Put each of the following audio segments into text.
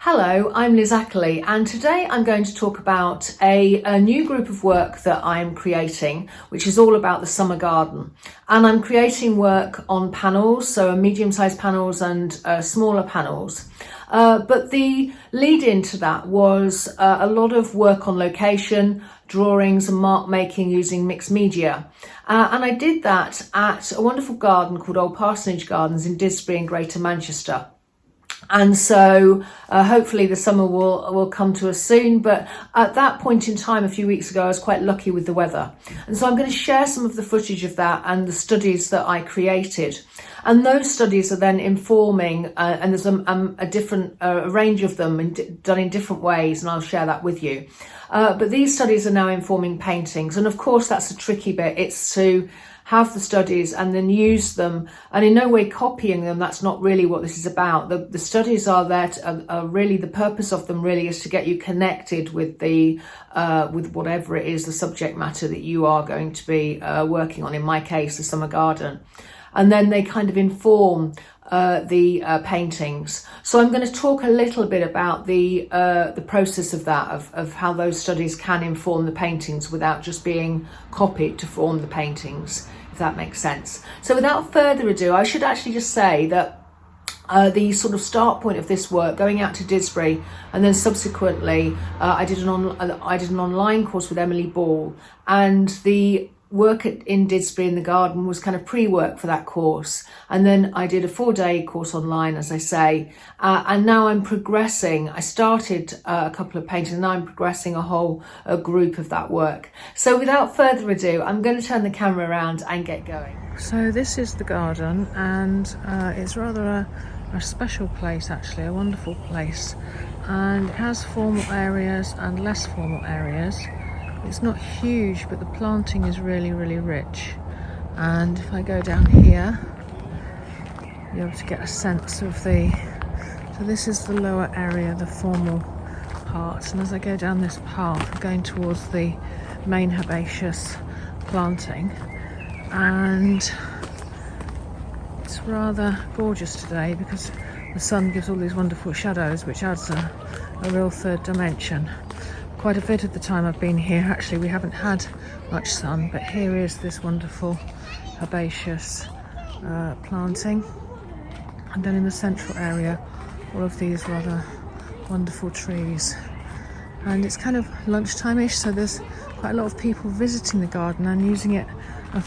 Hello, I'm Liz Ackley, and today I'm going to talk about a new group of work that I'm creating, which is all about the summer garden. And I'm creating work on panels, so medium-sized panels and smaller panels. But the lead into that was a lot of work on location, drawings and mark making using mixed media. And I did that at a wonderful garden called Old Parsonage Gardens in Didsbury in Greater Manchester. And so hopefully the summer will come to us soon. But at that point in time, a few weeks ago, I was quite lucky with the weather. And so I'm going to share some of the footage of that and the studies that I created. And those studies are then informing, and there's a different range of them done in different ways, and I'll share that with you. But these studies are now informing paintings. And of course, that's a tricky bit. It's to have the studies and then use them, and in no way copying them. That's not really what this is about. The studies are there to, really the purpose of them really is to get you connected with with whatever it is, the subject matter that you are going to be working on, in my case the summer garden, and then they kind of inform the paintings. So I'm going to talk a little bit about the process of that, of how those studies can inform the paintings without just being copied to form the paintings, if that makes sense. So without further ado, I should actually just say that the sort of start point of this work, going out to Didsbury, and then subsequently I did an online course with Emily Ball, and the work in Didsbury in the garden was kind of pre-work for that course, and then I did a 4-day course online, as I say, and now I'm progressing. I started a couple of paintings, and now I'm progressing a group of that work. So without further ado, I'm going to turn the camera around and get going. So this is the garden, and it's rather a special place, actually, a wonderful place, and it has formal areas and less formal areas. It's not huge, but the planting is really, really rich. And if I go down here, you'll be able to get a sense of so this is the lower area, the formal part. And as I go down this path, I'm going towards the main herbaceous planting. And it's rather gorgeous today because the sun gives all these wonderful shadows, which adds a real third dimension. Quite a bit of the time I've been here, actually, we haven't had much sun, but here is this wonderful herbaceous planting, and then in the central area all of these rather wonderful trees. And it's kind of lunchtime-ish, so there's quite a lot of people visiting the garden and using it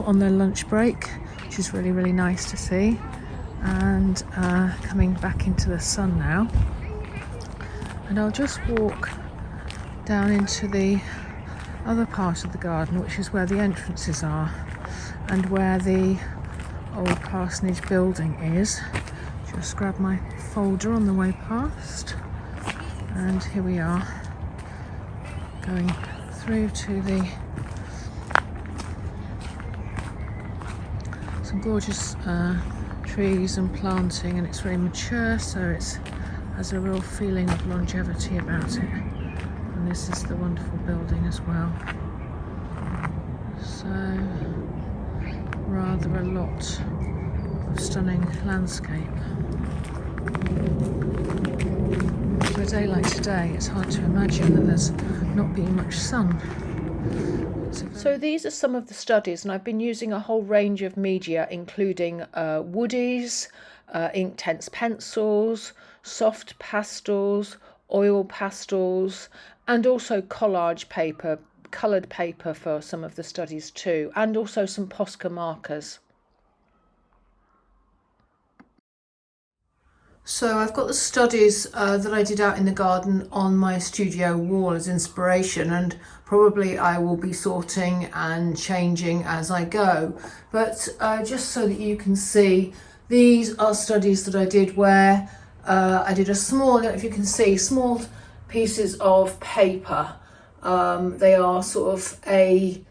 on their lunch break, which is really, really nice to see. And coming back into the sun now, and I'll just walk down into the other part of the garden, which is where the entrances are and where the old parsonage building is. Just grab my folder on the way past, and here we are, going through to some gorgeous trees and planting, and it's very mature, so it has a real feeling of longevity about it. And this is the wonderful building as well. So rather a lot of stunning landscape. For a day like today, it's hard to imagine that there's not been much sun. So these are some of the studies, and I've been using a whole range of media, including woodies, Inktense pencils, soft pastels, oil pastels, and also collage paper, coloured paper for some of the studies too, and also some Posca markers. So I've got the studies that I did out in the garden on my studio wall as inspiration, and probably I will be sorting and changing as I go. But just so that you can see, these are studies that I did where I did a small, if you can see, small pieces of paper. They are sort of I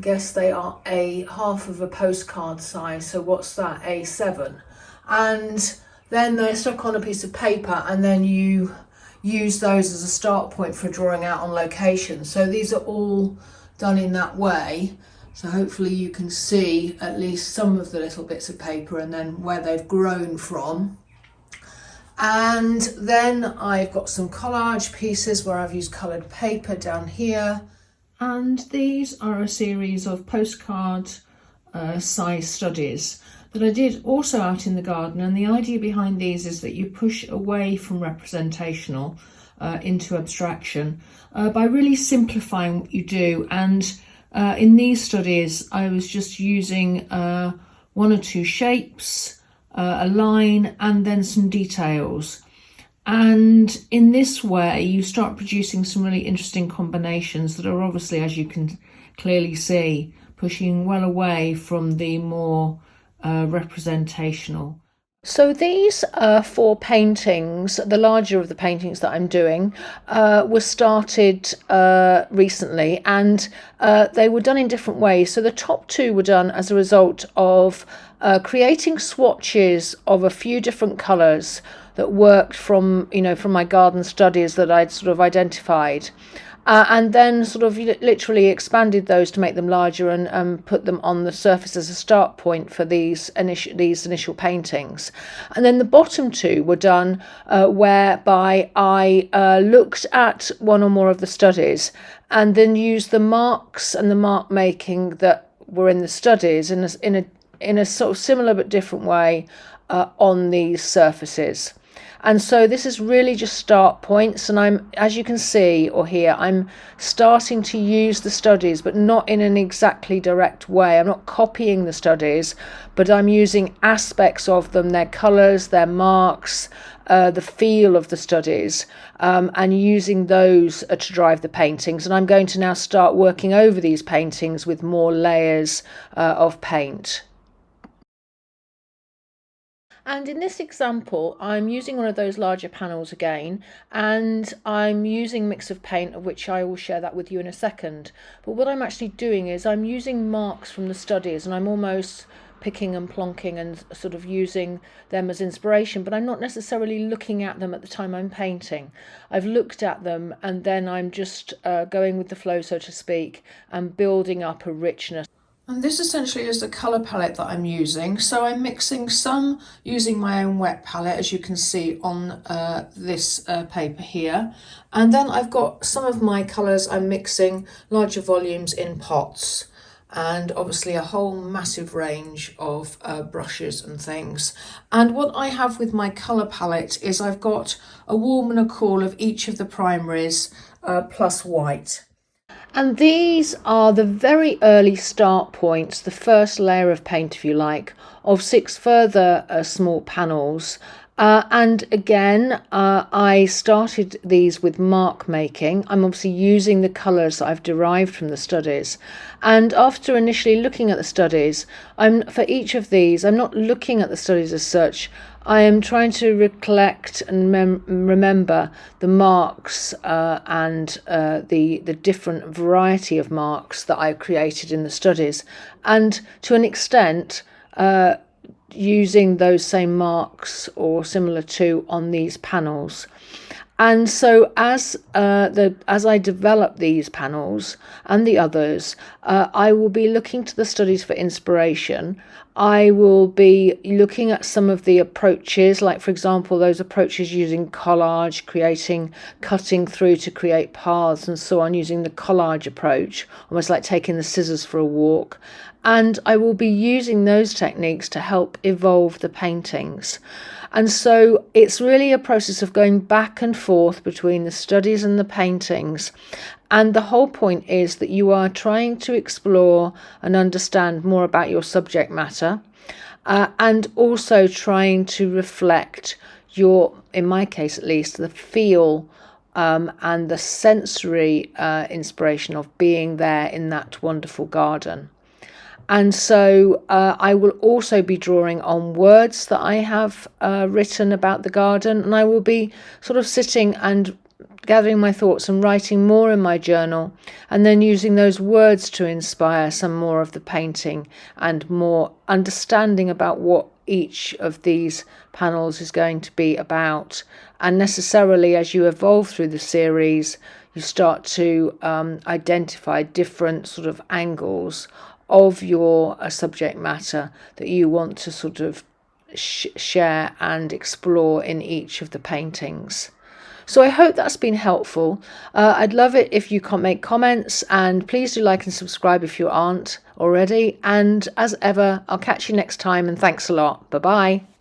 guess they are a half of a postcard size, so what's that, A7, and then they're stuck on a piece of paper, and then you use those as a start point for drawing out on location. So these are all done in that way, so hopefully you can see at least some of the little bits of paper and then where they've grown from. And then I've got some collage pieces where I've used coloured paper down here. And these are a series of postcard size studies that I did also out in the garden. And the idea behind these is that you push away from representational into abstraction by really simplifying what you do. And in these studies, I was just using one or two shapes, a line, and then some details. And in this way, you start producing some really interesting combinations that are obviously, as you can clearly see, pushing well away from the more representational. So these 4 paintings, the larger of the paintings that I'm doing, were started recently, and they were done in different ways. So the top 2 were done as a result of creating swatches of a few different colours that worked from my garden studies that I'd sort of identified. And then sort of literally expanded those to make them larger and put them on the surface as a start point for these initial paintings. And then the bottom 2 were done whereby I looked at one or more of the studies and then used the marks and the mark making that were in the studies in a sort of similar but different way on these surfaces. And so this is really just start points, and I'm, as you can see or hear, I'm starting to use the studies, but not in an exactly direct way. I'm not copying the studies, but I'm using aspects of them, their colours, their marks, the feel of the studies, and using those to drive the paintings. And I'm going to now start working over these paintings with more layers of paint. And in this example, I'm using one of those larger panels again, and I'm using mix of paint, of which I will share that with you in a second. But what I'm actually doing is I'm using marks from the studies, and I'm almost picking and plonking and sort of using them as inspiration, but I'm not necessarily looking at them at the time I'm painting. I've looked at them and then I'm just going with the flow, so to speak, and building up a richness. And this essentially is the colour palette that I'm using. So I'm mixing some using my own wet palette, as you can see on this paper here. And then I've got some of my colours I'm mixing larger volumes in pots. And obviously a whole massive range of brushes and things. And what I have with my colour palette is I've got a warm and a cool of each of the primaries plus white. And these are the very early start points, the first layer of paint, if you like, of 6 further small panels. And again, I started these with mark making. I'm obviously using the colours that I've derived from the studies. And after initially looking at the studies, for each of these, I'm not looking at the studies as such. I am trying to recollect and remember the marks and the different variety of marks that I created in the studies, and to an extent using those same marks or similar to on these panels. And so as I develop these panels and the others, I will be looking to the studies for inspiration. I will be looking at some of the approaches, like for example those approaches using collage, cutting through to create paths and so on, using the collage approach, almost like taking the scissors for a walk. And I will be using those techniques to help evolve the paintings. And so it's really a process of going back and forth between the studies and the paintings. And the whole point is that you are trying to explore and understand more about your subject matter, and also trying to reflect in my case at least, the feel and the sensory inspiration of being there in that wonderful garden. And so I will also be drawing on words that I have written about the garden, and I will be sort of sitting and gathering my thoughts and writing more in my journal, and then using those words to inspire some more of the painting and more understanding about what each of these panels is going to be about. And necessarily, as you evolve through the series, you start to identify different sort of angles of your subject matter that you want to sort of share and explore in each of the paintings. So I hope that's been helpful. I'd love it if you can make comments, and please do like and subscribe if you aren't already. And as ever, I'll catch you next time, and thanks a lot. Bye bye.